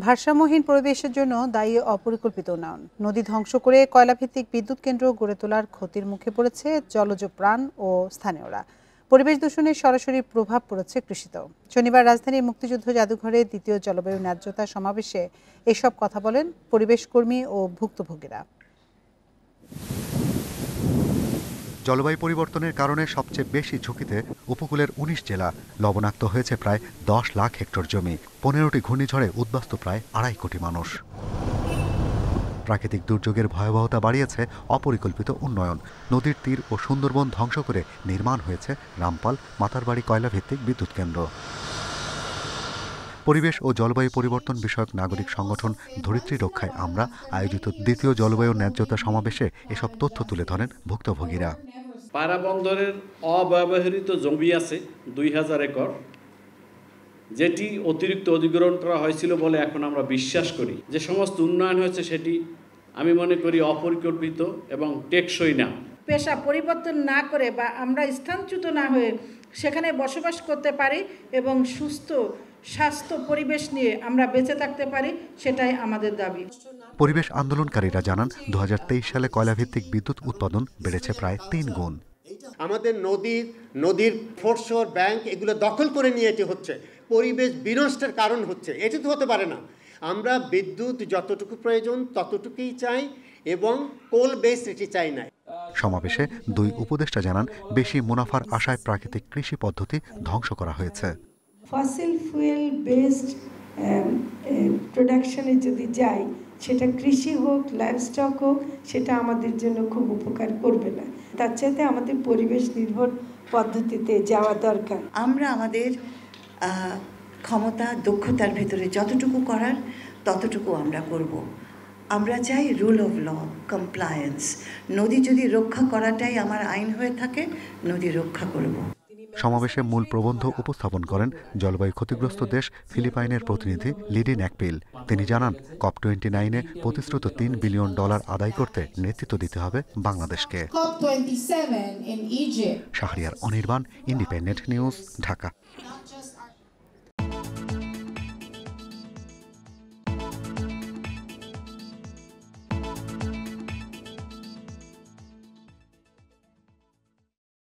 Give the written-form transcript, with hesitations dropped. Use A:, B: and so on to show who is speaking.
A: ভারসাম্যহীন পরিবেশের জন্য দায়ী অপরিকল্পিত উন্নয়ন। নদী ধ্বংস করে কয়লাভিত্তিক বিদ্যুৎ কেন্দ্র গড়ে তোলার ক্ষতির মুখে পড়েছে জলজ প্রাণ ও স্থানীয়রা। পরিবেশ দূষণের সরাসরি প্রভাব পড়েছে কৃষিতেও। শনিবার রাজধানীর মুক্তিযুদ্ধ জাদুঘরে দ্বিতীয় জলবায়ু ন্যায্যতা সমাবেশে এসব কথা বলেন পরিবেশকর্মী ও ভুক্তভোগীরা।
B: জলবায়ু পরিবর্তনের কারণে সবচেয়ে বেশি ঝুঁকিতে উপকূলের ১৯ জেলা। লবণাক্ত হয়েছে প্রায় ১০ লাখ হেক্টর জমি। ১৫টি ঘূর্ণিঝড়ে উদ্বাস্তু প্রায় ২.৫ কোটি মানুষ। প্রাকৃতিক দুর্যোগের ভয়াবহতা বাড়িয়েছে অপরিকল্পিত উন্নয়ন। নদীর তীর ও সুন্দরবন ধ্বংস করে নির্মাণ হয়েছে রামপাল মাতারবাড়ি কয়লাভিত্তিক বিদ্যুৎ কেন্দ্র। পরিবেশ ও জলবায়ু পরিবর্তন বিষয়ক নাগরিক সংগঠন ধরিত্রী রক্ষায় আমরা আয়োজিত দ্বিতীয় জলবায়ু ন্যায্যতা সমাবেশে এসব তথ্য তুলে ধরেন ভুক্তভোগীরা।
C: পায়রা বন্দরের অব্যবহৃত জমি আছে ২,০০০ একর, যেটি অতিরিক্ত অধিগ্রহণ করা হয়েছিল বলে এখন আমরা বিশ্বাস করি। যে সমস্ত উন্নয়ন হয়েছে সেটি আমি মনে করি অপরিকল্পিত এবং টেকসই না।
D: পেশা পরিবর্তন না করে বা আমরা স্থানচ্যুত না হয়ে সেখানে বসবাস করতে পারি এবং সুস্থ স্বাস্থ্য পরিবেশ নিয়ে আমরা বেঁচে থাকতে পারি, সেটাই আমাদের দাবি।
B: পরিবেশ আন্দোলনকারীরা জানান ২০২৩ সালে কয়লাভিত্তিক বিদ্যুৎ উৎপাদন বেড়েছে প্রায় ৩ গুণ।
E: আমাদের নদীর ফোরশোর ব্যাংক এগুলো দখল করে নিয়ে এটি হচ্ছে, পরিবেশ বিনষ্টের কারণ হচ্ছে। এটি তো হতে পারে না। আমরা বিদ্যুৎ যতটুকু প্রয়োজন ততটুকুই চাই এবং কোল বেস এটি চাই না।
B: সমাবেশে দুই উপদেষ্টা জানান বেশি মুনাফার আশায় প্রাকৃতিক কৃষি পদ্ধতি ধ্বংস করা হয়েছে।
F: ফসিল ফুয়েল বেসড প্রোডাকশনে যদি যাই, সেটা কৃষি হোক লাইভস্টক হোক, সেটা আমাদের জন্য খুব উপকার করবে না। তার চাইতে আমাদের পরিবেশ নির্ভর পদ্ধতিতে যাওয়া দরকার।
G: আমরা আমাদের ক্ষমতা দক্ষতার ভেতরে যতটুকু করার ততটুকু আমরা করব। আমরা চাই রুল অফ ল, কমপ্লায়েন্স। নদী যদি রক্ষা করাটাই আমার আইন হয়ে থাকে, নদী রক্ষা করব।
B: সমাবেশে মূল প্রবন্ধ উপস্থাপন করেন জলবায়ু ক্ষতিগ্রস্ত দেশ ফিলিপাইনের প্রতিনিধি লিডি ন্যাকপিল। তিনি জানান COP29-এ প্রতিশ্রুত $3 বিলিয়ন আদায় করতে নেতৃত্ব দিতে হবে বাংলাদেশকে।
H: COP27 in Egypt.
B: Shahriar Anirban, independent news, Dhaka.